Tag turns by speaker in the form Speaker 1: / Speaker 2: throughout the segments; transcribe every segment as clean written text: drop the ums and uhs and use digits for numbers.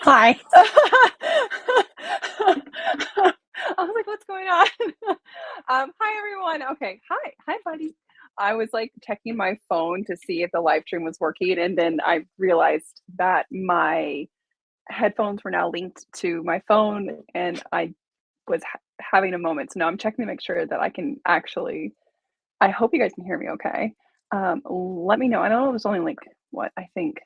Speaker 1: Hi. I was like, "What's going on?" Hi, everyone. Okay. Hi. Hi, buddy. I was, like, checking my phone to see if the live stream was working, and then I realized that my headphones were now linked to my phone, and I was having a moment. So now I'm checking to make sure that I can actually I hope you guys can hear me okay. Let me know. I know there's only like what I think,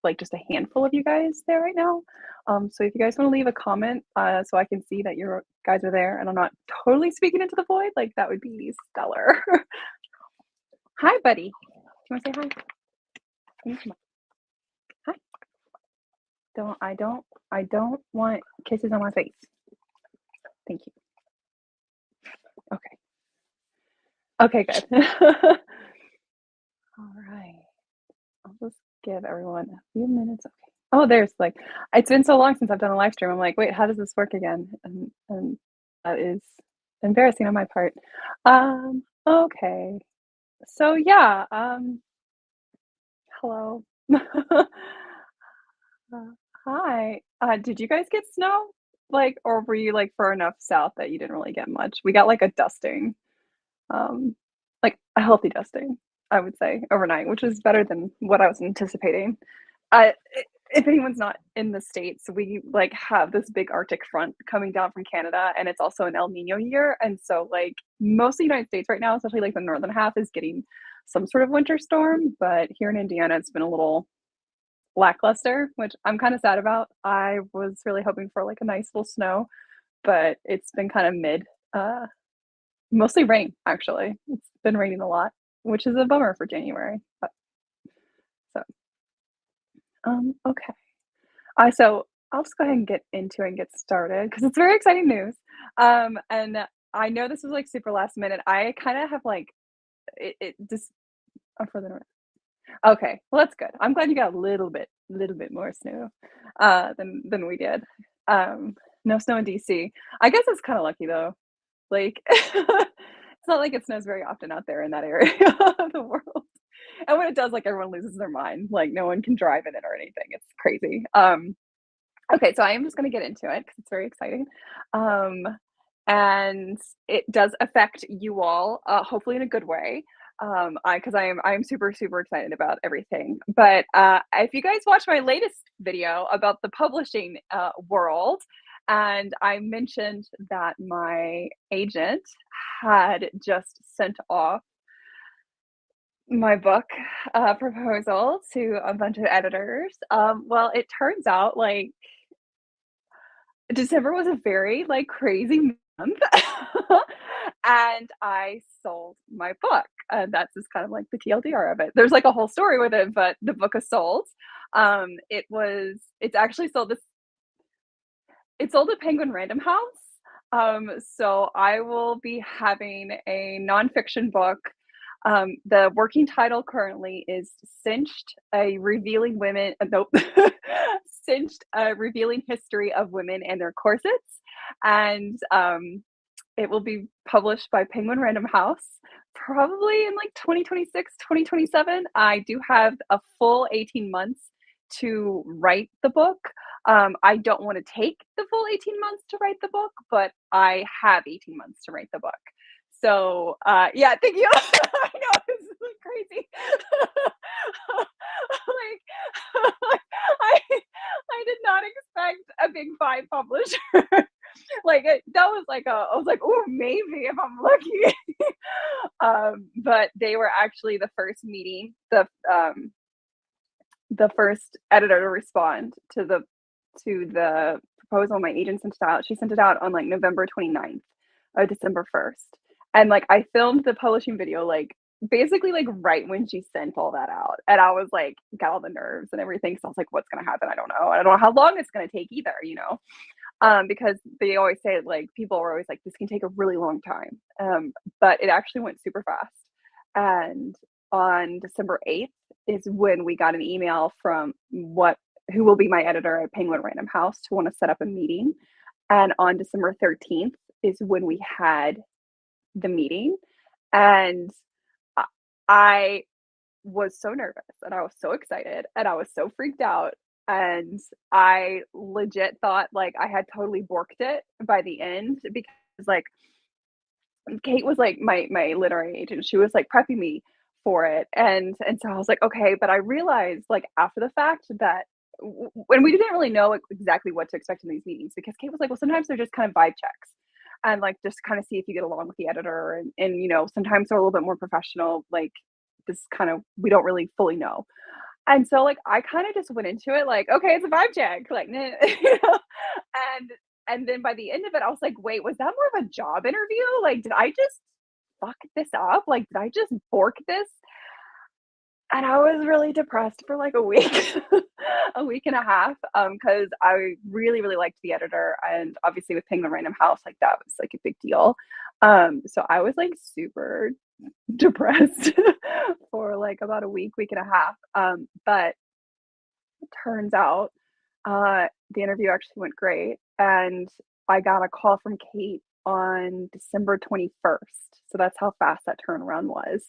Speaker 1: like just a handful of you guys there right now. So if you guys want to leave a comment, so I can see that you guys are there and I'm not totally speaking into the void, like that would be stellar. Hi, buddy. Do you want to say hi? Can you come on? Hi. I don't want kisses on my face. Thank you. Okay. Okay, good. All right. I'll just give everyone a few minutes. Okay. Oh, there's like, it's been so long since I've done a live stream. I'm like, wait, how does this work again? And that is embarrassing on my part. Okay. So yeah, hello. Uh, Hi. Did you guys get snow? Like, or were you like far enough south that you didn't really get much? We got like a dusting, um, like a healthy dusting, I would say, overnight, which is better than what I was anticipating. I if anyone's not in the States, we, like, have this big Arctic front coming down from Canada, and it's also an El Niño year, and so, like, most of the United States right now, especially, like, the northern half, is getting some sort of winter storm, but here in Indiana, it's been a little lackluster, which I'm kinda sad about. I was really hoping for, like, a nice little snow, but it's been kinda mid, mostly rain, actually. It's been raining a lot, which is a bummer for January, but so, okay. So I'll just go ahead and get into it and get started because it's very exciting news. And I know this was like super last minute. I kind of have like it just for the north. Okay, well that's good. I'm glad you got a little bit more snow than we did. No snow in DC. I guess it's kind of lucky though. Like it's not like it snows very often out there in that area of the world. And when it does, like everyone loses their mind. Like no one can drive in it or anything. It's crazy. Okay, so I am just gonna get into it because it's very exciting. Um, and it does affect you all, hopefully in a good way. Because I am super, super excited about everything. But if you guys watch my latest video about the publishing world, and I mentioned that my agent had just sent off my book proposal to a bunch of editors. Well, it turns out like December was a very, like, crazy month, and I sold my book, and that's just kind of like the TLDR of it. There's, like, a whole story with it, but the book is sold. It's actually sold this it sold at Penguin Random House. So I will be having a nonfiction book. The working title currently is Cinched, a revealing women, nope, Cinched, a revealing history of women and their corsets. And it will be published by Penguin Random House probably in like 2026, 2027. I do have a full 18 months to write the book. I don't want to take the full 18 months to write the book, but I have 18 months to write the book. So, yeah, thank you. I know this is like crazy. Like, I I did not expect a big five publisher. Like that was like I was like, oh, maybe if I'm lucky. But they were actually the first meeting, the first editor to respond to the proposal my agent sent it out. She sent it out on like November 29th or December 1st. And like I filmed the publishing video like basically like right when she sent all that out. And I was like, got all the nerves and everything. So I was like, what's gonna happen? I don't know. I don't know how long it's gonna take either, you know? Because they always say like people are always like, this can take a really long time. But it actually went super fast. And on December 8th is when we got an email from what who will be my editor at Penguin Random House to want to set up a meeting. And on December 13th is when we had the meeting. And I I was so nervous and I was so excited and I was so freaked out. and I legit thought, like, I had totally borked it by the end because, like, Kate was, like, my literary agent, she was, like, prepping me for it, and so I was like, "Okay," but I realized, like, after the fact that when we didn't really know, like, exactly what to expect in these meetings because Kate was like, "Well, sometimes they're just kind of vibe checks, and, like, just kinda see if you get along with the editor, and, sometimes they're a little bit more professional, like, this kind of we don't really fully know." And so, like, I kinda just went into it like, "Okay, it's a vibe check," like, "Nah," and and then by the end of it, I was like, "Wait, was that more of a job interview? Like, did I just fuck this up? Like, did I just bork this?" And I was really depressed for, like, a week, a week and a half, because I really, really liked the editor, and obviously with paying the random house, like, that was, like, a big deal. So I was, like, super depressed for, like, about a week, week and a half, but turns out, the interview actually went great, and I got a call from Kate on December 21st, so that's how fast that turnaround was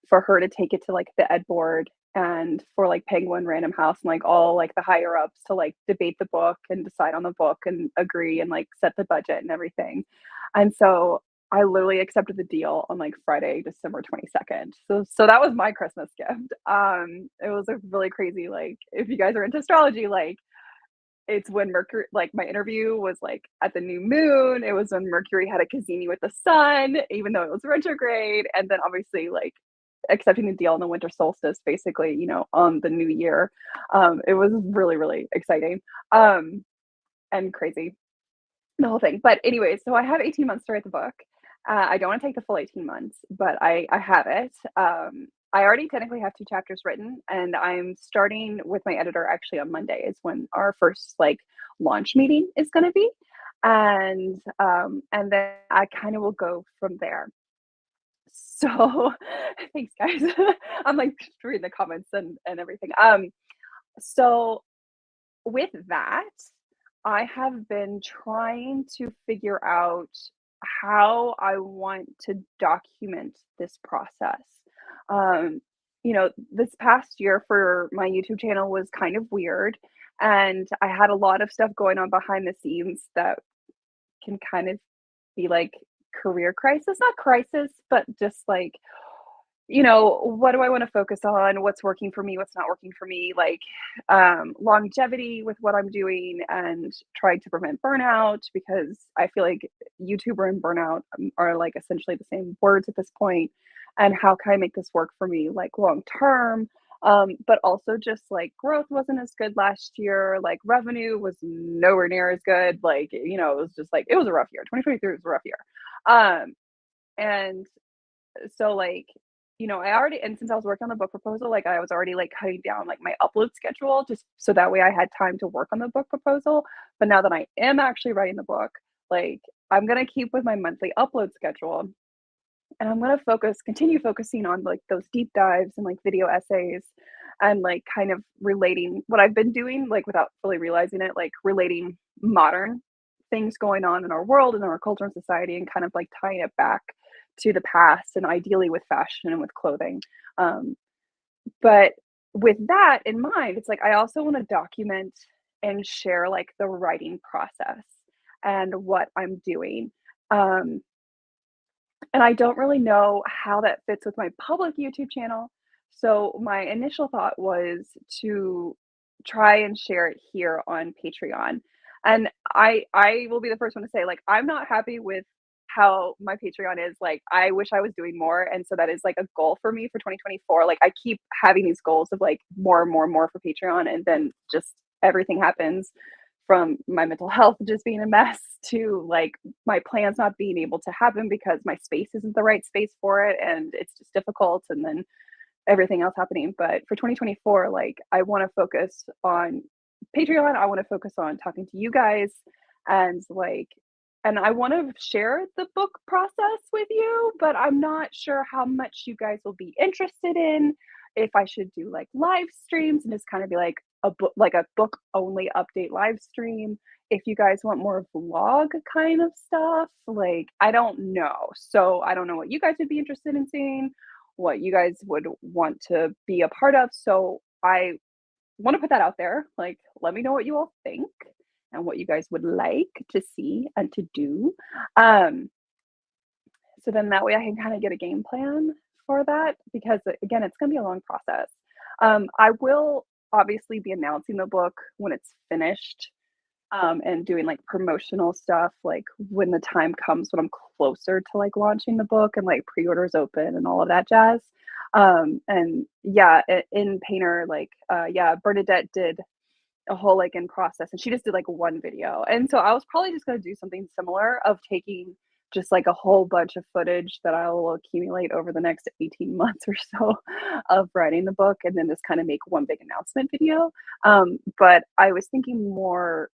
Speaker 1: for her to take it to, like, the ed board and for, like, Penguin Random House and, like, all, like, the higher ups to, like, debate the book and decide on the book and agree and, like, set the budget and everything, and so I literally accepted the deal on, like, Friday, December 22nd. So that was my Christmas gift. It was a really crazy, like, if you guys are into astrology, like, it's when Mercury like, my interview was, like, at the new moon, it was when Mercury had a cazimi with the sun, even though it was retrograde, and then obviously, like, accepting the deal on the winter solstice, basically, on the new year. It was really, really exciting, and crazy. The whole thing. But anyways, so I have 18 months to write the book. I don't wanna take the full 18 months, but I have it. I already technically have 2 chapters written, and I'm starting with my editor actually on Monday is when our first, like, launch meeting is gonna be. And then I kinda will go from there. So thanks, guys. I'm, like, reading the comments and everything. So with that, I have been trying to figure out how I want to document this process. Um, this past year for my YouTube channel was kind of weird, and I had a lot of stuff going on behind the scenes that can kind of be like career crisis, not crisis, but just like what do I want to focus on? What's working for me? What's not working for me? Like longevity with what I'm doing and trying to prevent burnout because I feel like YouTuber and burnout are like essentially the same words at this point. And how can I make this work for me like long term? But also just like growth wasn't as good last year. Like revenue was nowhere near as good. Like, it was just like, it was a rough year. 2023 was a rough year. And so like I already and since I was working on the book proposal, like I was already like cutting down like my upload schedule just so that way I had time to work on the book proposal. But now that I am actually writing the book, like I'm gonna keep with my monthly upload schedule and I'm gonna continue focusing on like those deep dives and like video essays and like kind of relating what I've been doing, like without fully realizing it, like relating modern things going on in our world and our culture and society and kind of like tying it back to the past and ideally with fashion and with clothing. Um, but with that in mind, it's like I also want to document and share like the writing process and what I'm doing. Um, and I don't really know how that fits with my public YouTube channel. So my initial thought was to try and share it here on Patreon. And I will be the first one to say like I'm not happy with how my Patreon is. Like I wish I was doing more and so that is like a goal for me for 2024. Like I keep having these goals of like more and more and more for Patreon and then just everything happens from my mental health just being a mess to like my plans not being able to happen because my space isn't the right space for it and it's just difficult and then everything else happening. But for 2024, like I want to focus on Patreon. I want to focus on talking to you guys and like and I want to share the book process with you, but I'm not sure how much you guys will be interested in. If I should do like live streams and just kind of be like a book only update live stream. If you guys want more vlog kind of stuff, like I don't know. So I don't know what you guys would be interested in seeing what you guys would want to be a part of. So I want to put that out there. Like, let me know what you all think and what you guys would like to see and to do. Um, so then that way I can kind of get a game plan for that because again, it's going to be a long process. I will obviously be announcing the book when it's finished and doing like promotional stuff like when the time comes when I'm closer to like launching the book and like pre-orders open and all of that jazz. And yeah, in Painter, like yeah, Bernadette did a whole like in process and she just did like one video. And so I was probably just gonna do something similar of taking just like a whole bunch of footage that I will accumulate over the next 18 months or so of writing the book and then just kind of make one big announcement video. But I was thinking more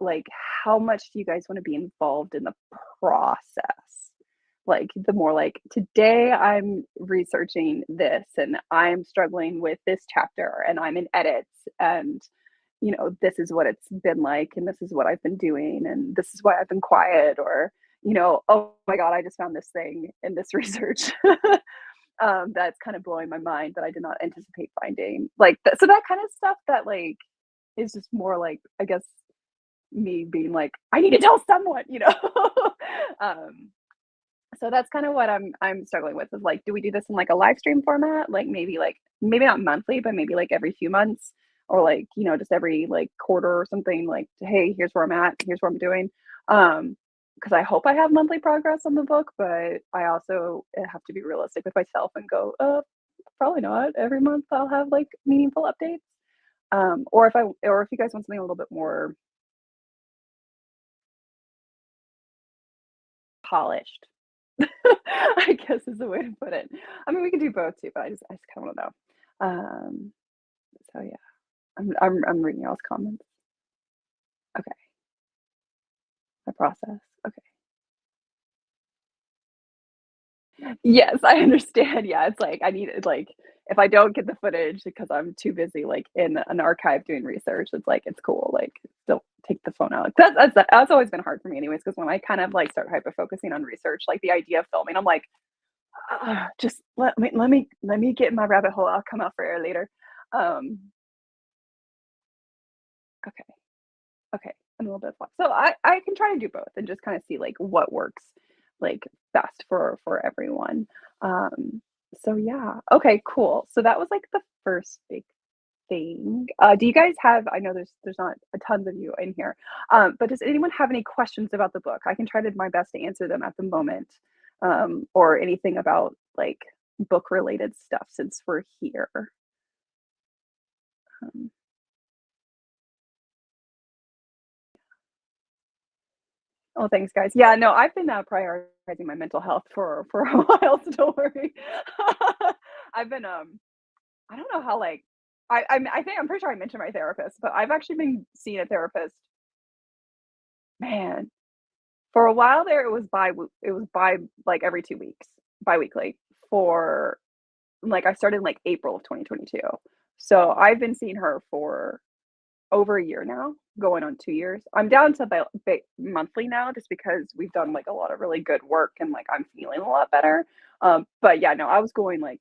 Speaker 1: like how much do you guys want to be involved in the process? Like the more like today I'm researching this and I'm struggling with this chapter and I'm in edits and this is what it's been like and this is what I've been doing and this is why I've been quiet or oh my god, I just found this thing in this research that's kind of blowing my mind that I did not anticipate finding. Like so that kind of stuff that like is just more like I guess me being like I need to tell someone. um so that's kind of what I'm struggling with is like, do we do this in like a live stream format? Like maybe not monthly, but maybe like every few months or like, just every like quarter or something like, hey, here's where I'm at, here's what I'm doing. Because I hope I have monthly progress on the book, but I also have to be realistic with myself and go, probably not. Every month I'll have like meaningful updates. Or if you guys want something a little bit more polished, I guess is the way to put it. I mean, we could do both too, but I just kind of want to know. So yeah, I'm reading y'all's comments. Okay, the process. Okay. Yes, I understand. Yeah, it's like I need it. Like if I don't get the footage because I'm too busy, like in an archive doing research, it's like it's cool. Like don't take the phone out. Like, that's always been hard for me, anyways. Because when I kind of like start hyper focusing on research, like the idea of filming, I'm like, just let me get in my rabbit hole. I'll come out for air later. Um, okay, okay, and a little bit of flex. So I can try to do both and just kind of see like what works like best for everyone. Um, so yeah, okay, cool. So that was like the first big thing. Do you guys have? I know there's not a tons of you in here, but does anyone have any questions about the book? I can try to my best to answer them at the moment, or anything about like book related stuff since we're here. Um, oh, thanks, guys. Yeah, no, I've been prioritizing my mental health for a while, so don't worry. I've been I don't know how like I think I'm pretty sure I mentioned my therapist, but I've actually been seeing a therapist. Man, for a while there, it was by like every 2 weeks, biweekly for like I started in like April of 2022. So I've been seeing her for over a year now, going on 2 years. I'm down to about monthly now just because we've done like a lot of really good work and like I'm feeling a lot better. But yeah, no, I was going like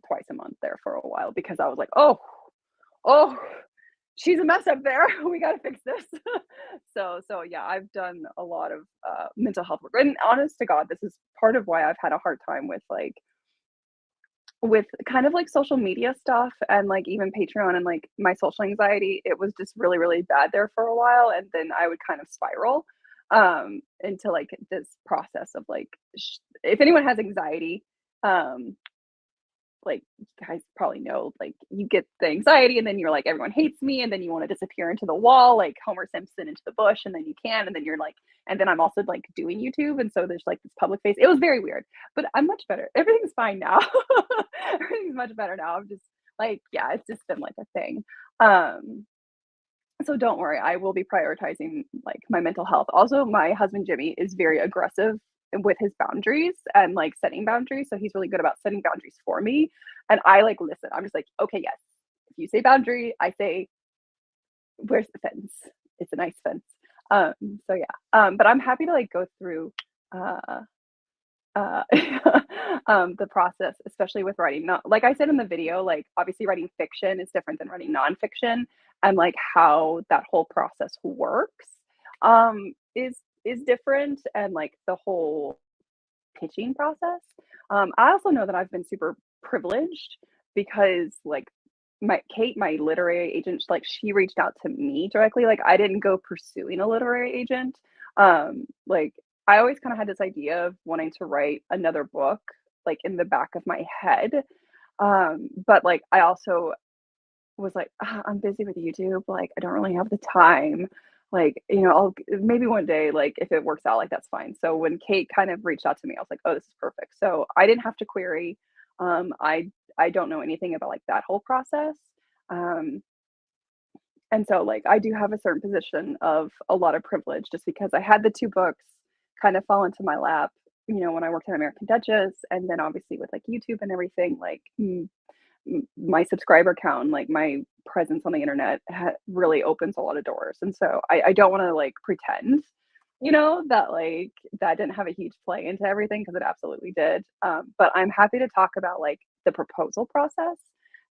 Speaker 1: twice a month there for a while because I was like, oh, she's a mess up there. We got to fix this. So yeah, I've done a lot of mental health work. And honest to God, this is part of why I've had a hard time with kind of like social media stuff and like even Patreon and like my social anxiety. It was just really, really bad there for a while. And then I would kind of spiral into like this process of like, if anyone has anxiety, um, like you guys probably know, like you get the anxiety and then you're like, everyone hates me, and then you want to disappear into the wall, like Homer Simpson into the bush, and then you can, and then you're like, and then I'm also like doing YouTube, and so there's like this public face. It was very weird, but I'm much better. Everything's fine now. Everything's much better now. I'm just like, yeah, it's just been like a thing. Um, so don't worry, I will be prioritizing like my mental health. Also, my husband Jimmy is very aggressive with his boundaries and like setting boundaries. So he's really good about setting boundaries for me. And I like listen. I'm just like, okay, yes. If you say boundary, I say, where's the fence? It's a nice fence. Um, so yeah. But I'm happy to like go through uh uh, the process, especially with writing. Not like I said in the video, like obviously writing fiction is different than writing nonfiction, and like how that whole process works is different, and like the whole pitching process. I also know that I've been super privileged because like my literary agent, like she reached out to me directly. Like I didn't go pursuing a literary agent. Like I always kind of had this idea of wanting to write another book like in the back of my head. But like I also was like, "Ah, I'm busy with YouTube, like, I don't really have the time." Like, I'll maybe one day, like, if it works out, like, that's fine. So when Kate kind of reached out to me, I was like, "Oh, this is perfect." So I didn't have to query. I don't know anything about, like, that whole process. Um, and so, like, I do have a certain position of a lot of privilege just because I had the 2 books kind of fall into my lap, when I worked at American Duchess, and then obviously with, like, YouTube and everything, like, my subscriber count and like my presence on the internet really opens a lot of doors. And so I don't want to like pretend, that like that didn't have a huge play into everything because it absolutely did. But I'm happy to talk about like the proposal process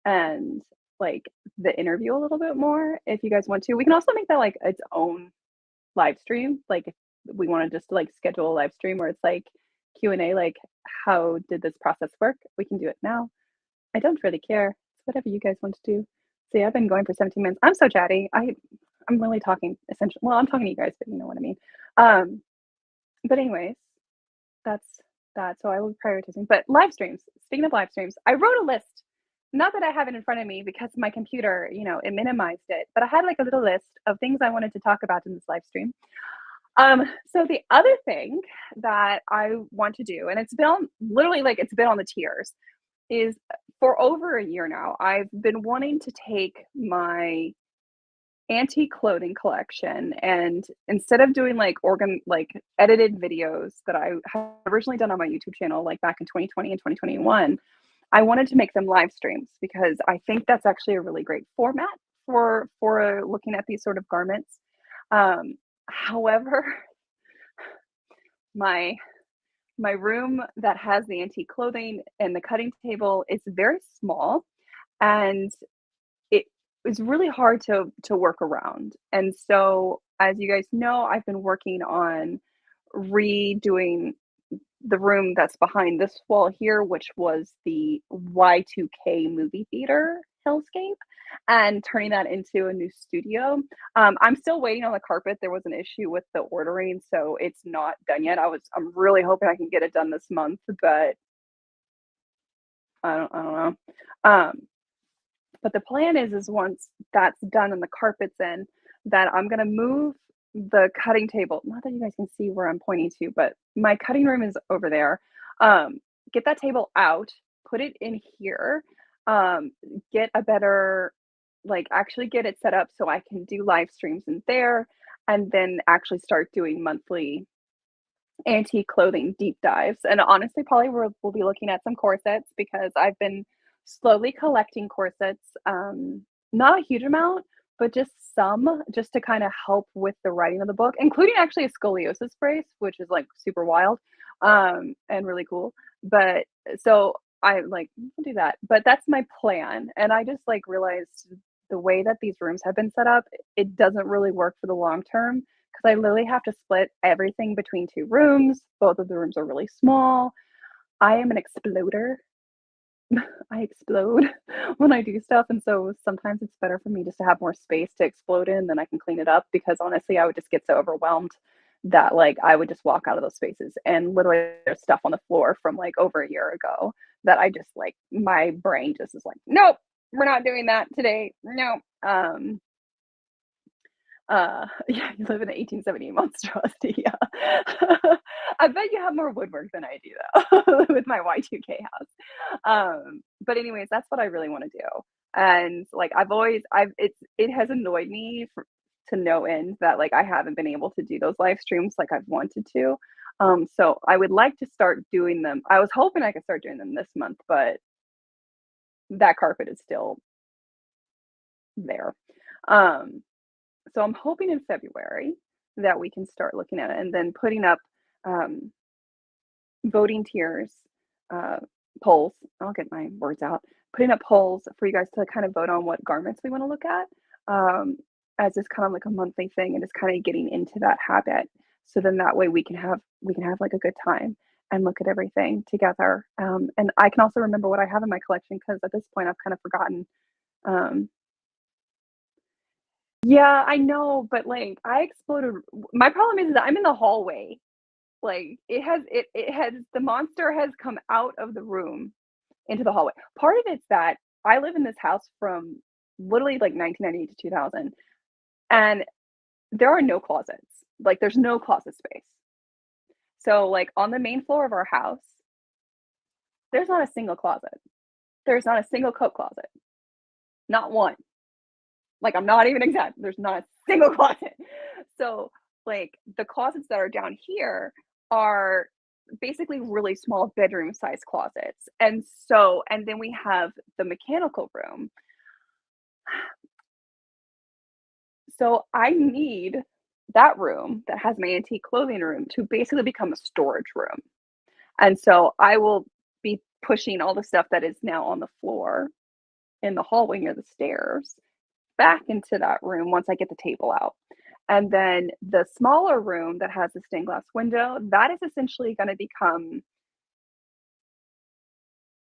Speaker 1: and like the interview a little bit more if you guys want to. We can also make that like its own live stream. Like if we want to just like schedule a live stream where it's like Q&A, like how did this process work? We can do it now. I don't really care. It's whatever you guys want to do. See, I've been going for 17 minutes. I'm so chatty. I'm really talking essentially. Well, I'm talking to you guys, but you know what I mean. Um, but anyways, that's that. So I will be prioritizing. But live streams. Speaking of live streams, I wrote a list. Not that I have it in front of me because my computer, it minimized it. But I had like a little list of things I wanted to talk about in this live stream. So the other thing that I want to do, and it's been literally like it's been on the tiers, is for over a year now, I've been wanting to take my antique clothing collection and instead of doing like edited videos that I had originally done on my YouTube channel like back in 2020 and 2021, I wanted to make them live streams because I think that's actually a really great format for looking at these sort of garments. However, my my room that has the antique clothing and the cutting table is very small, and it was really hard to work around. And so, as you guys know, I've been working on redoing the room that's behind this wall here, which was the Y2K movie theater hellscape, and turning that into a new studio. I'm still waiting on the carpet. There was an issue with the ordering, so it's not done yet. I'm really hoping I can get it done this month, but I don't know. Um, but the plan is once that's done and the carpet's in, that I'm gonna move the cutting table. Not that you guys can see where I'm pointing to, but my cutting room is over there. Get that table out, put it in here, um, get a better like actually get it set up so I can do live streams in there, and then actually start doing monthly antique clothing deep dives. And honestly, probably we'll be looking at some corsets because I've been slowly collecting corsets. Not a huge amount, but just some, just to kind of help with the writing of the book, including actually a scoliosis brace, which is like super wild and really cool. But so I like we'll do that. But that's my plan. And I just like realized the way that these rooms have been set up, it doesn't really work for the long term because I literally have to split everything between 2 rooms. Both of the rooms are really small. I am an exploder. I explode when I do stuff, and so sometimes it's better for me just to have more space to explode in, then I can clean it up because honestly, I would just get so overwhelmed that, like, I would just walk out of those spaces, and literally there's stuff on the floor from, like, over a year ago that I just, like my brain just is like, "Nope, we're not doing that today. No." Yeah, you live in an 1870 monstrosity, yeah. I bet you have more woodwork than I do though, with my Y2K house. But anyways, that's what I really wanna do. And, like, it has annoyed me to no end that, like, I haven't been able to do those live streams like I've wanted to. So I would like to start doing them. I was hoping I could start doing them this month, but that carpet is still there. Um So I'm hoping in February that we can start looking at it and then putting up. Um, voting tiers, uh, polls. I'll get my words out. Putting up polls for you guys to kind of vote on what garments we want to look at, um, as just kind of like a monthly thing, and just kind of getting into that habit. So then that way we can have like a good time and look at everything together. And I can also remember what I have in my collection because at this point I've kind of forgotten. Um, yeah, I know, but like I exploded. My problem is that I'm in the hallway. Like, it has the monster has come out of the room into the hallway. Part of it's that I live in this house from literally, like, 1998 to 2000, and there are no closets. Like, there's no closet space. So, like, on the main floor of our house, there's not a single closet. There's not a single coat closet. Not one. Like, I'm not even exaggerating. There's not a single closet. So, like, the closets that are down here are basically really small bedroom size closets. And then we have the mechanical room. So I need that room that has my antique clothing room to basically become a storage room. And so I will be pushing all the stuff that is now on the floor in the hallway near the stairs back into that room once I get the table out. And then the smaller room that has the stained glass window, that is essentially going to become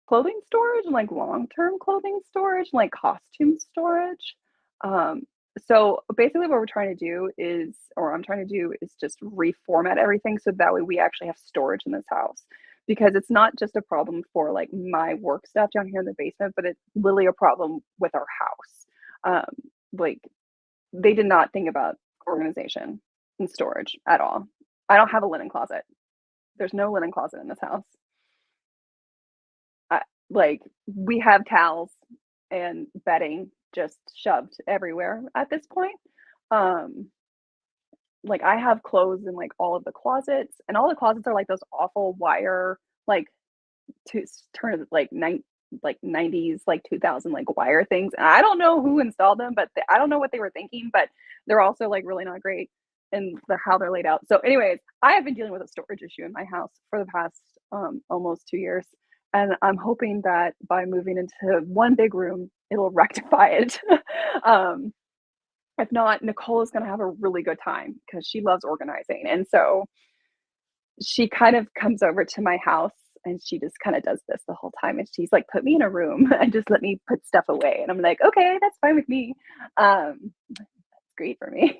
Speaker 1: clothing storage and like long-term clothing storage, like costume storage. Um, so basically what we're trying to do is, or I'm trying to do is just reformat everything so that way we actually have storage in this house. Because it's not just a problem for like my work stuff down here in the basement, but it's literally a problem with our house. Like they did not think about organization and storage at all. I don't have a linen closet. There's no linen closet in this house. Like, we have towels and bedding just shoved everywhere at this point. Um, like, I have clothes in, like, all of the closets, and all the closets are, like, those awful wire, like, to turn of, like, 90s, like, 2000, like, wire things, and I don't know who installed them, but I don't know what they were thinking, but they're also, like, really not great in how they're laid out. So, anyways, I have been dealing with a storage issue in my house for the past, almost 2 years, and I'm hoping that by moving into one big room, it'll rectify it. Um, if not, Nicole is gonna have a really good time because she loves organizing, and so she kind of comes over to my house and she just kind of does this the whole time. And she's like, put me in a room and just let me put stuff away. And I'm like, okay, that's fine with me. That's great for me.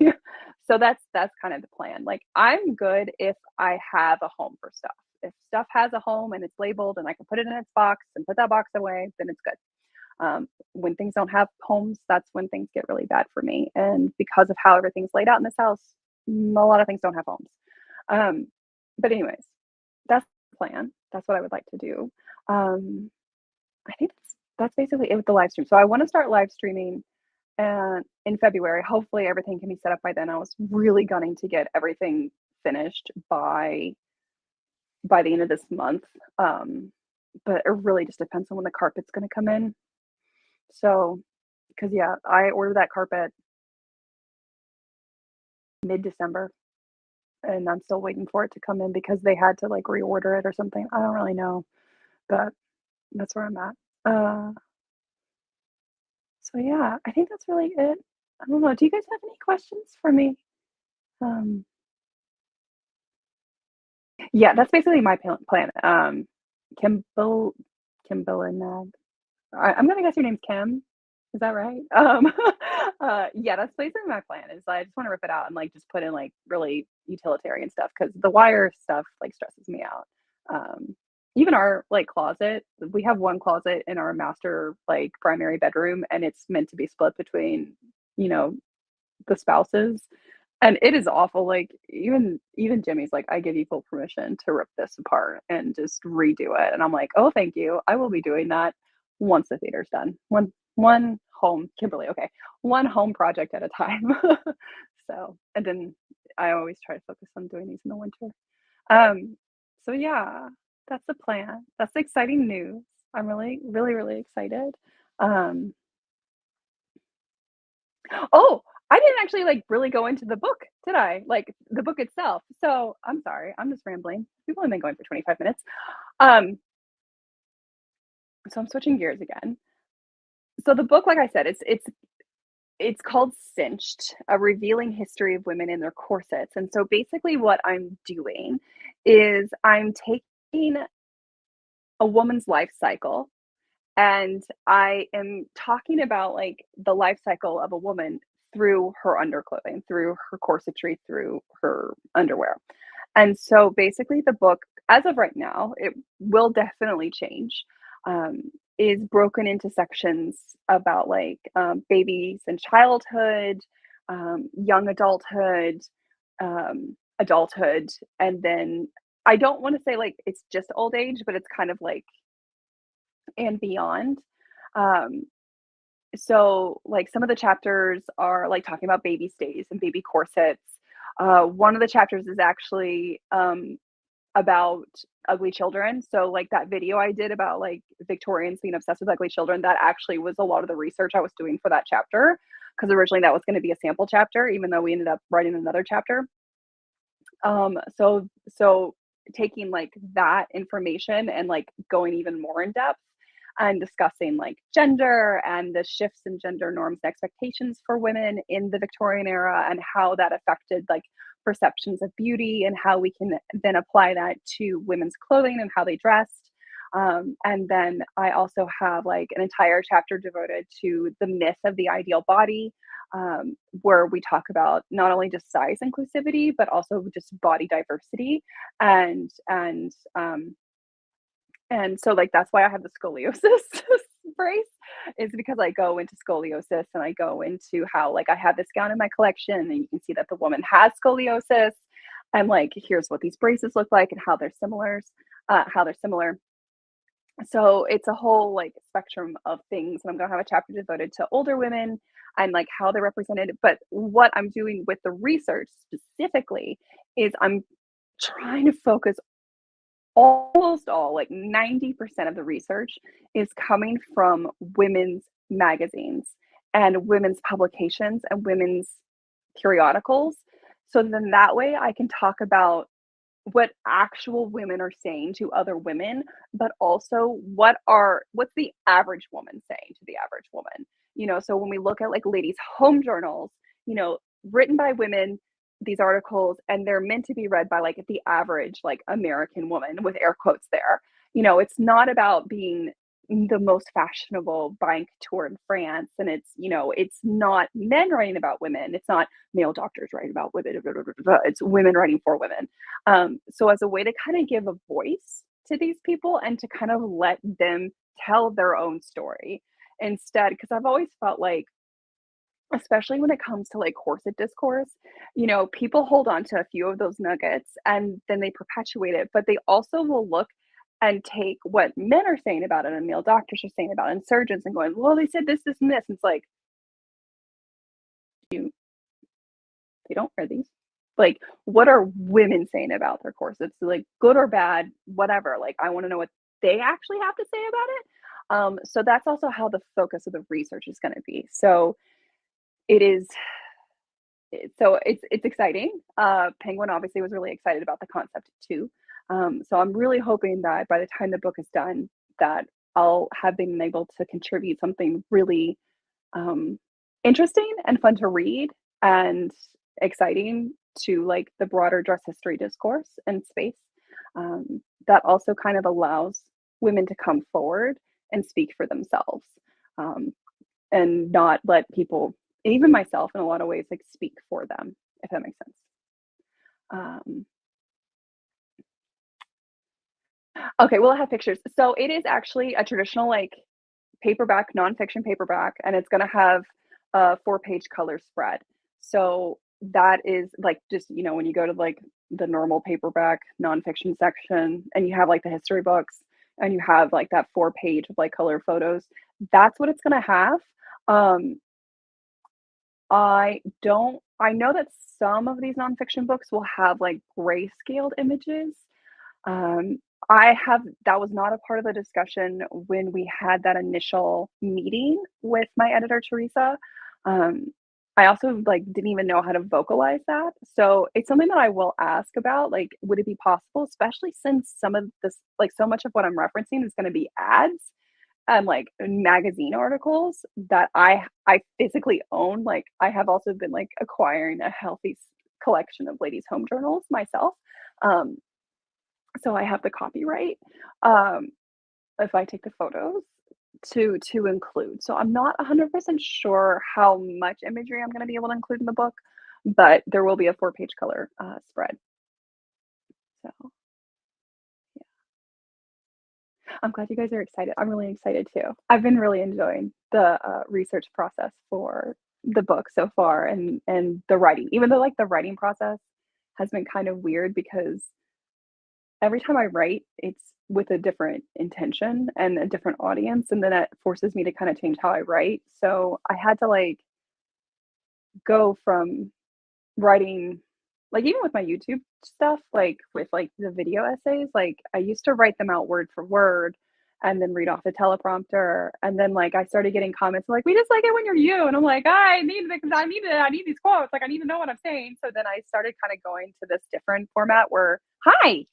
Speaker 1: So that's kind of the plan. Like I'm good if I have a home for stuff. If stuff has a home and it's labeled and I can put it in its box and put that box away, then it's good. When things don't have homes, that's when things get really bad for me. And because of how everything's laid out in this house, a lot of things don't have homes. Um, but anyways, that's the plan. That's what I would like to do. Um, I think that's basically it with the live stream. So I want to start live streaming and in February. Hopefully everything can be set up by then. I was really gunning to get everything finished by the end of this month. But it really just depends on when the carpet's going to come in. So, because yeah, I ordered that carpet mid-December and I'm still waiting for it to come in because they had to like reorder it or something. I don't really know, but that's where I'm at. So yeah, I think that's really it. I don't know. Do you guys have any questions for me? Um, yeah, that's basically my plan. Kimball, Kimball and I'm gonna guess your name's Kim. Is that right? Yeah, that's basically my plan. Is I just want to rip it out and like just put in like really utilitarian stuff because the wire stuff like stresses me out. Um, Even our like closet, we have one closet in our master like primary bedroom, and it's meant to be split between you know the spouses, and it is awful. Like even Jimmy's like, I give you full permission to rip this apart and just redo it, and I'm like, oh, thank you. I will be doing that once the theater's done. One home, Kimberly, okay. One home project at a time. So, and then I always try to focus on doing these in the winter. Um, so yeah, that's the plan. That's exciting news. I'm really, really, really excited. Um, oh, I didn't actually, like, really go into the book, did I? Like, the book itself. So, I'm sorry, I'm just rambling. We've only been going for 25 minutes. Um, so I'm switching gears again. So the book, like I said, it's called Cinched: A Revealing History of Women in Their Corsets, and so basically what I'm doing is I'm taking a woman's life cycle, and I am talking about, like, the life cycle of a woman through her underclothing, through her corsetry, through her underwear. And so basically the book, as of right now, it will definitely change, um, is broken into sections about like babies and childhood, young adulthood, adulthood, and then I don't want to say like it's just old age, but it's kind of like and beyond. Um, so like some of the chapters are like talking about baby stays and baby corsets. One of the chapters is actually about ugly children. So, like, that video I did about, like, Victorians being obsessed with ugly children, that actually was a lot of the research I was doing for that chapter. Because originally that was gonna be a sample chapter, even though we ended up writing another chapter. So taking, like, that information and, like, going even more in depth and discussing, like, gender and the shifts in gender norms and expectations for women in the Victorian era and how that affected, like, perceptions of beauty and how we can then apply that to women's clothing and how they dressed. And then I also have, like, an entire chapter devoted to the myth of the ideal body, where we talk about not only just size inclusivity, but also just body diversity. And and um, and so like that's why I have the scoliosis brace is because I go into scoliosis and I go into how like I have this gown in my collection and you can see that the woman has scoliosis. And like here's what these braces look like and how they're similar. So it's a whole like spectrum of things. And I'm gonna have a chapter devoted to older women and like how they're represented. But what I'm doing with the research specifically is I'm trying to focus almost all, like 90% of the research is coming from women's magazines and women's publications and women's periodicals. So then that way I can talk about what actual women are saying to other women, but also what's the average woman saying to the average woman? So when we look at like ladies' home journals, written by women, these articles, and they're meant to be read by like the average like American woman with air quotes there. It's not about being the most fashionable buying couture in France. And it's not men writing about women. It's not male doctors writing about women. It's women writing for women. So as a way to kind of give a voice to these people and to kind of let them tell their own story instead, because I've always felt like, especially when it comes to like corset discourse, people hold on to a few of those nuggets and then they perpetuate it, but they also will look and take what men are saying about it and male doctors are saying about it and surgeons and going, well, they said this, and this. And it's like, you they don't wear these. Like, what are women saying about their corsets? Like, good or bad, whatever. Like, I want to know what they actually have to say about it. So that's also how the focus of the research is going to be. So it is. It's exciting. Penguin obviously was really excited about the concept too. So I'm really hoping that by the time the book is done, that I'll have been able to contribute something really um, interesting and fun to read and exciting to like the broader dress history discourse and space that also kind of allows women to come forward and speak for themselves um, and not let people, even myself in a lot of ways, like speak for them, if that makes sense. Um, okay, well, I have pictures. So it is actually a traditional like paperback, nonfiction paperback, and it's gonna have a 4-page color spread. So that is like just, when you go to like the normal paperback nonfiction section and you have like the history books and you have like that 4-page of like color photos, that's what it's gonna have. Um, I know that some of these nonfiction books will have like grayscaled images. Um, that was not a part of the discussion when we had that initial meeting with my editor, Teresa. Um, I also, like, didn't even know how to vocalize that, so it's something that I will ask about, like, would it be possible, especially since some of this like, so much of what I'm referencing is gonna be ads and, like, magazine articles that I physically own, like, I have also been, like, acquiring a healthy collection of ladies' home journals myself, um, so I have the copyright, um, if I take the photos to include. So I'm not 100% sure how much imagery I'm gonna be able to include in the book, but there will be a four-page color, spread. So, I'm glad you guys are excited. I'm really excited too. I've been really enjoying the, research process for the book so far and the writing, even though, like, the writing process has been kind of weird because every time I write, it's with a different intention and a different audience, and then it forces me to kinda change how I write, so I had to, like, go from writing like, even with my YouTube stuff, like, with, like, the video essays, like, I used to write them out word for word and then read off the teleprompter, and then, like, I started getting comments like, "We just like it when you're you," and I'm like, I need these quotes, like, I need to know what I'm saying," so then I started kinda going to this different format where Hi! Do you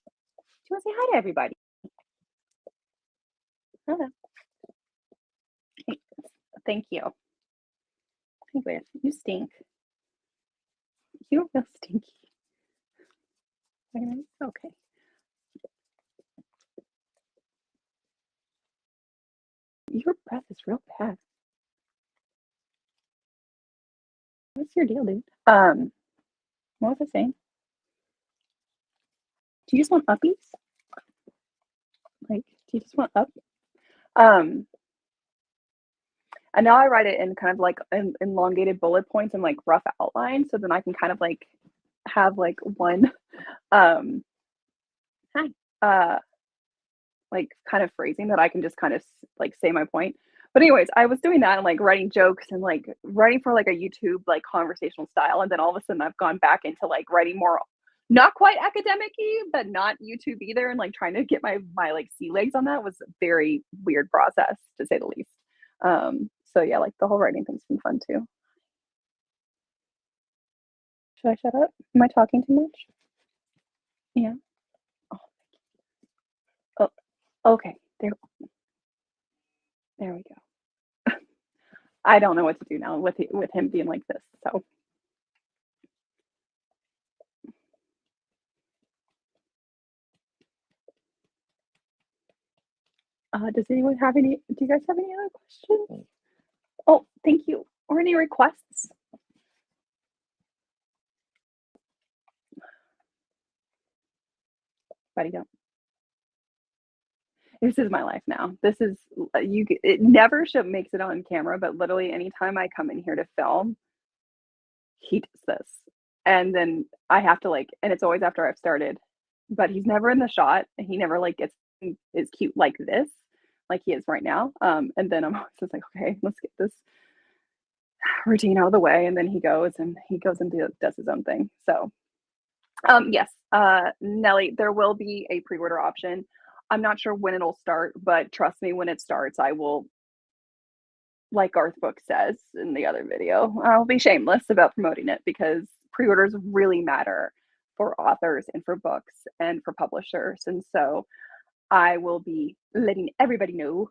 Speaker 1: wanna say hi to everybody? Hello. Hey, thank you. Anyways, you stink. You don't feel stinky. Okay. Your breath is real bad. What's your deal, dude? What was I saying? Do you just want uppies? Like, do you just want up? Um, and now I write it in kind of like elongated bullet points and like rough outline, so then I can kind of like have like one um hi like kind of phrasing that I can just kind of like say my point. But anyways, I was doing that and like writing jokes and like writing for like a YouTube like conversational style, and then all of a sudden I've gone back into like writing more, not quite academic-y, but not YouTube either, and like trying to get my like sea legs on that was a very weird process to say the least. So yeah, like the whole writing thing's been fun too. Should I shut up? Am I talking too much? Yeah. Oh, oh, okay. There we go. I don't know what to do now with with him being like this. So, does anyone have any? Do you guys have any other questions? Oh, thank you. Or any requests? Buddy, don't. This is my life now. This is it never show makes it on camera, but literally anytime I come in here to film, he does this. And then I have to like and it's always after I've started, but he's never in the shot and he never like gets is cute like this, like he is right now. And then I'm always just like, okay, let's get this routine out of the way. And then he goes and does his own thing. So yes, Nelly, there will be a pre-order option. I'm not sure when it'll start, but trust me, when it starts, I will, like Garth Book says in the other video, I'll be shameless about promoting it because pre-orders really matter for authors and for books and for publishers. And so I will be letting everybody know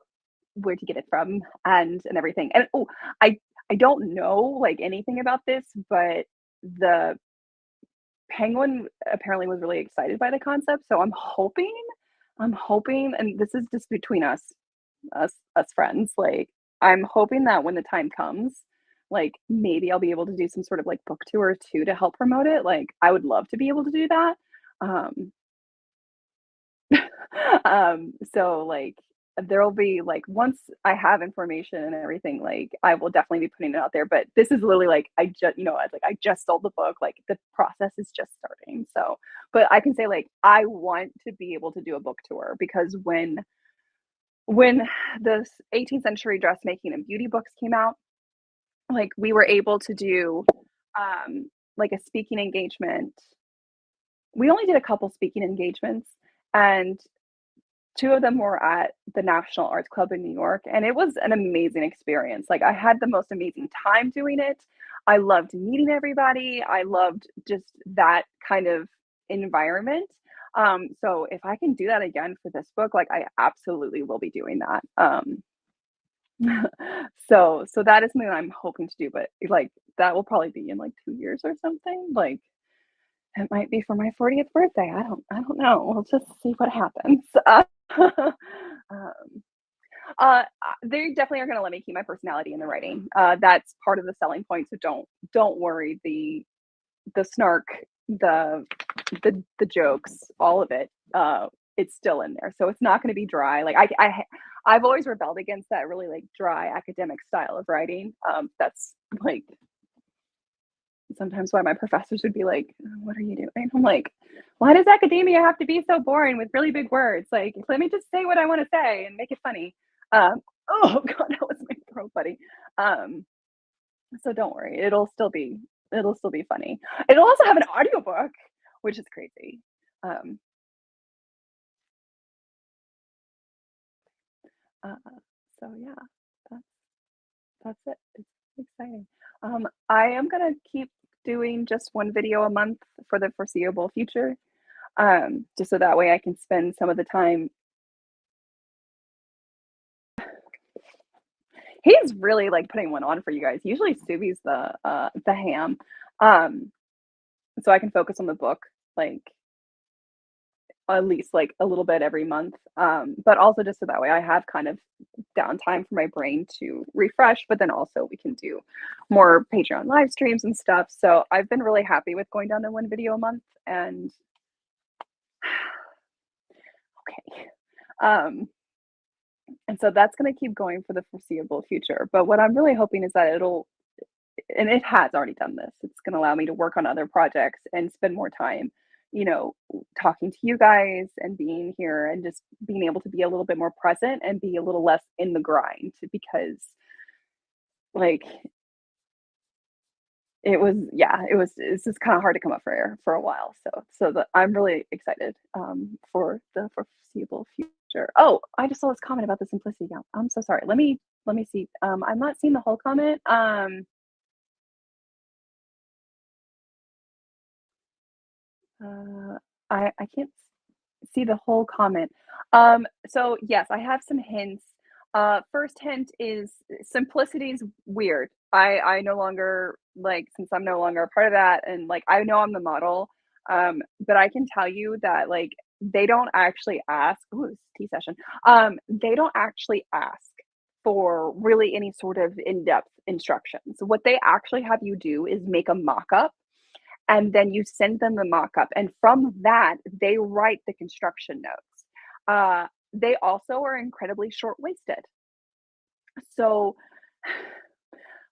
Speaker 1: where to get it from and everything. And oh, I don't know like anything about this, but the Penguin apparently was really excited by the concept, so I'm hoping, and this is just between us friends, like, I'm hoping that when the time comes, like, maybe I'll be able to do some sort of, like, book tour too to help promote it, like, I would love to be able to do that, um so, like, there'll be, like once I have information and everything, like, I will definitely be putting it out there, but this is literally, like, I just sold the book, like, the process is just starting, so but I can say, like, I want to be able to do a book tour because when the 18th century dressmaking and beauty books came out, like, we were able to do, like, a speaking engagement. We only did a couple speaking engagements, and 2 of them were at the National Arts Club in New York, and it was an amazing experience. Like, I had the most amazing time doing it. I loved meeting everybody. I loved just that kind of environment. So if I can do that again for this book, like I absolutely will be doing that. So that is something that I'm hoping to do, but like that will probably be in like 2 years or something. Like it might be for my 40th birthday. I don't know. We'll just see what happens. Um, they definitely are gonna let me keep my personality in the writing. That's part of the selling point, so don't worry. The snark, the jokes, all of it, it's still in there. So it's not gonna be dry. Like I've always rebelled against that really like dry academic style of writing. That's like sometimes why my professors would be like, "What are you doing?" I'm like, "Why does academia have to be so boring with really big words? Like, let me just say what I want to say and make it funny." Oh god, that was my throat, buddy. Um, so don't worry, it'll still be funny. It'll also have an audiobook, which is crazy. Um, uh, so yeah, that's that's it. It's exciting. I am gonna keep doing just one video a month for the foreseeable future. Just so that way I can spend some of the time. He's really, like, putting one on for you guys. Usually Subi's the ham. Um, so I can focus on the book, like, at least, like, a little bit every month, but also just so that way I have kind of downtime for my brain to refresh, but then also we can do more Patreon live streams and stuff, so I've been really happy with going down to 1 video a month, and okay. Um, and so that's gonna keep going for the foreseeable future, but what I'm really hoping is that it'll and it has already done this. It's going to allow me to work on other projects and spend more time, talking to you guys and being here and just being able to be a little bit more present and be a little less in the grind because like it's just kind of hard to come up for air for a while. I'm really excited for the foreseeable future. Oh, I just saw this comment about the simplicity gown. I'm so sorry. Let me see. I'm not seeing the whole comment. Uh, I can't see the whole comment. So yes, I have some hints. First hint is simplicity is weird. I no longer like since I'm no longer a part of that, and like I know I'm the model. But I can tell you that like they don't actually ask. Ooh, it's tea session. They don't actually ask for really any sort of in-depth instructions. What they actually have you do is make a mock-up and then you send them the mock-up, and from that, they write the construction notes. They also are incredibly short-waisted. So,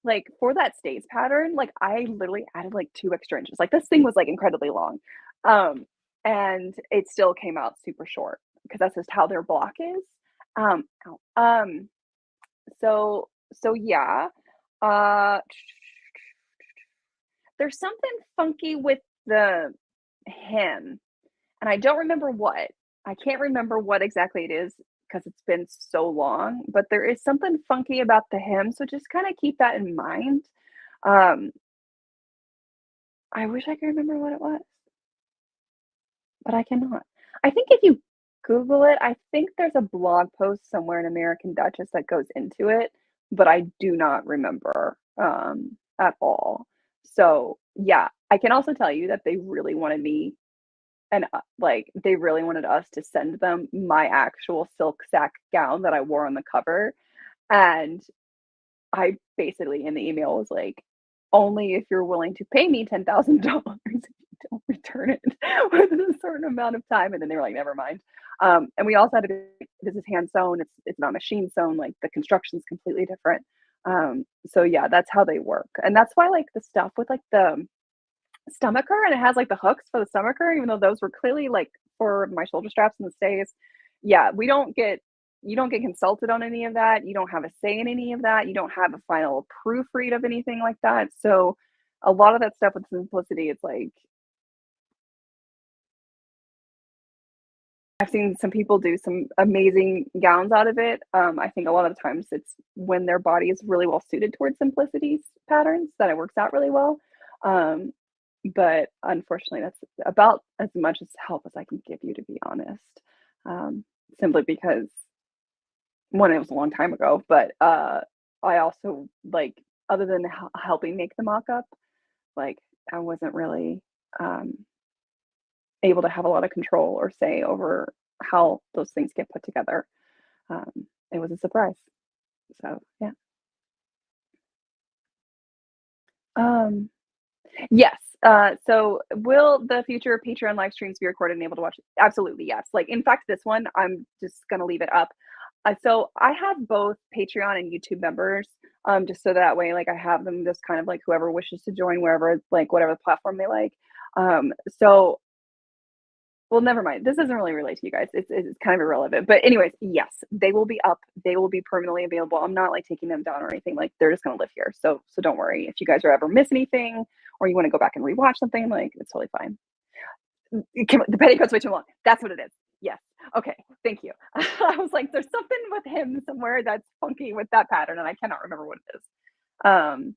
Speaker 1: like, for that stays pattern, like, I literally added, like, 2 extra inches. Like, this thing was, like, incredibly long, um, and it still came out super short because that's just how their block is. Ow. So yeah, uh, there's something funky with the hem. And I don't remember what. I can't remember what exactly it is because it's been so long, but there is something funky about the hymn, so just kinda keep that in mind. Um, I wish I could remember what it was, but I cannot. I think if you Google it, I think there's a blog post somewhere in American Duchess that goes into it, but I do not remember, at all. So, yeah, I can also tell you that they really wanted me and, like, they really wanted us to send them my actual silk sack gown that I wore on the cover, and I basically in the email was like, "Only if you're willing to pay me $10,000 if you don't return it within a certain amount of time," and then they were like, "Never mind." And we also had to be this is hand sewn, it's not machine sewn, like, the construction's completely different. So yeah, that's how they work, and that's why, like, the stuff with, like, the stomacher and it has, like, the hooks for the stomacher, even though those were clearly, like, for my shoulder straps and the stays. Yeah, we don't get you don't get consulted on any of that, you don't have a say in any of that, you don't have a final proofread of anything like that, so a lot of that stuff with simplicity, it's like I've seen some people do some amazing gowns out of it. I think a lot of the times it's when their body is really well suited towards simplicity patterns that it works out really well. Um, but unfortunately, that's about as much as help as I can give you, to be honest. Um, Simply because one, it was a long time ago, but I also like other than helping make the mock-up, like I wasn't really um, able to have a lot of control or say over how those things get put together. Um, it was a surprise. So yeah. Um, yes. So will the future Patreon live streams be recorded and able to watch? Absolutely, yes. Like in fact, this one I'm just gonna leave it up. So I have both Patreon and YouTube members, just so that way, like I have them just kind of like whoever wishes to join wherever, like whatever platform they like. So well, never mind. This doesn't really relate to you guys. It's kind of irrelevant. But anyways, yes, they will be up. They will be permanently available. I'm not like taking them down or anything. Like they're just gonna live here. So don't worry. If you guys are ever miss anything or you want to go back and rewatch something, like it's totally fine. The petticoat's way too long. That's what it is. Yes. Okay. Thank you. I was like, there's something with him somewhere that's funky with that pattern, and I cannot remember what it is. Um,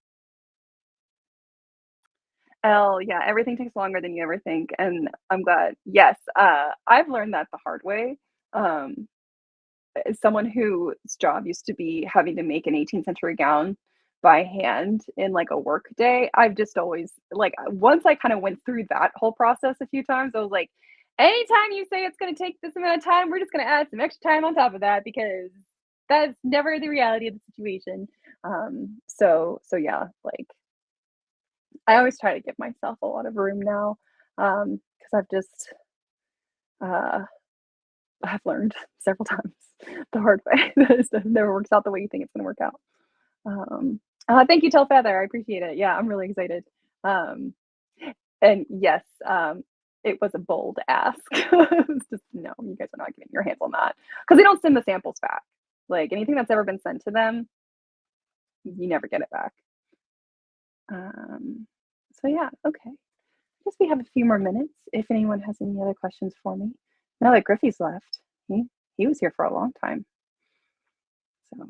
Speaker 1: yeah, everything takes longer than you ever think, and I'm glad. Yes, I've learned that the hard way. Um, as someone whose job used to be having to make an 18th century gown by hand in like a work day, I've just always like once I kind of went through that whole process a few times, I was like, anytime you say it's going to take this amount of time, we're just going to add some extra time on top of that because that's never the reality of the situation. So yeah, like I always try to give myself a lot of room now because I've just uh, I've learned several times the hard way that it never works out the way you think it's going to work out. Thank you, Tell Feather. I appreciate it. Yeah, I'm really excited. Um, and yes, it was a bold ask. It was just no, you guys are not getting your hands on that because they don't send the samples back. Like anything that's ever been sent to them, you never get it back. Um, so yeah, okay. I guess we have a few more minutes if anyone has any other questions for me. Now that Griffey's left, he was here for a long time. So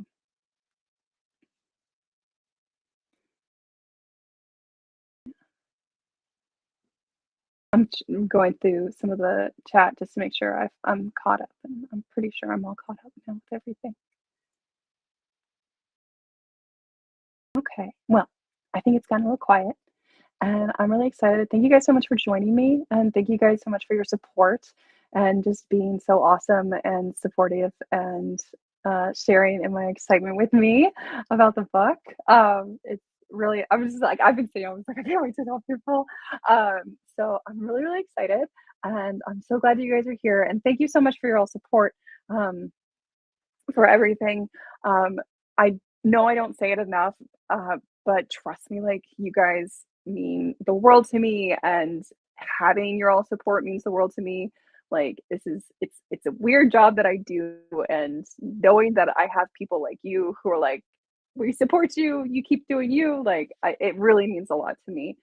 Speaker 1: going through some of the chat just to make sure I'm caught up, and I'm pretty sure I'm all caught up now with everything. Okay, well, I think it's gotten a little quiet, and I'm really excited. Thank you guys so much for joining me, and thank you guys so much for your support and just being so awesome and supportive and sharing in my excitement with me about the book. It's really, I'm just like, I've been saying, I was like, I can't wait to tell people. So I'm really, really excited, and I'm so glad you guys are here. And thank you so much for your all support um, for everything. I know I don't say it enough, but trust me, like you guys mean the world to me, and having your all support means the world to me. Like this is it's a weird job that I do, and knowing that I have people like you who are like, we support you, you keep doing you, like it really means a lot to me.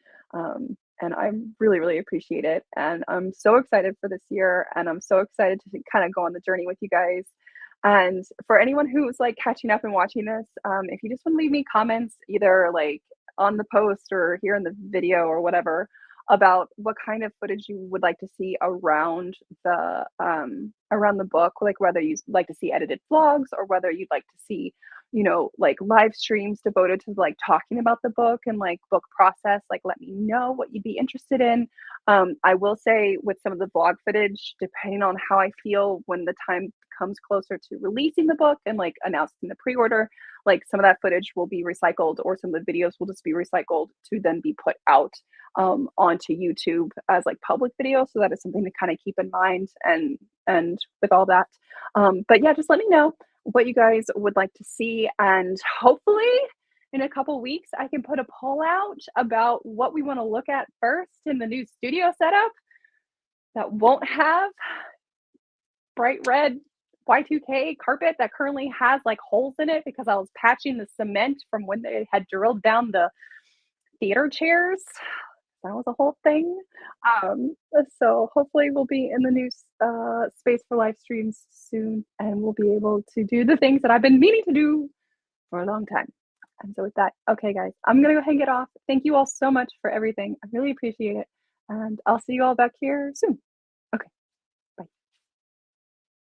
Speaker 1: And I really, really appreciate it. And I'm so excited for this year, and I'm so excited to kind of go on the journey with you guys. And for anyone who's like catching up and watching this, if you just want to leave me comments, either like on the post or here in the video or whatever, about what kind of footage you would like to see around the book, like whether you like to see edited vlogs or whether you'd like to see, like live streams devoted to like talking about the book and like book process, like let me know what you'd be interested in. I will say with some of the vlog footage, depending on how I feel when the time comes closer to releasing the book and like announcing the pre-order, like some of that footage will be recycled or some of the videos will just be recycled to then be put out onto YouTube as like public video. So that is something to kind of keep in mind and with all that. But yeah, just let me know what you guys would like to see, and hopefully in a couple weeks I can put a poll out about what we want to look at first in the new studio setup that won't have bright red Y2K carpet that currently has like holes in it because I was patching the cement from when they had drilled down the theater chairs. that was a whole thing. So hopefully we'll be in the new space for live streams soon, and we'll be able to do the things that I've been meaning to do for a long time. And so with that, okay, guys, I'm gonna go ahead and get off. Thank you all so much for everything. I really appreciate it, and I'll see you all back here soon.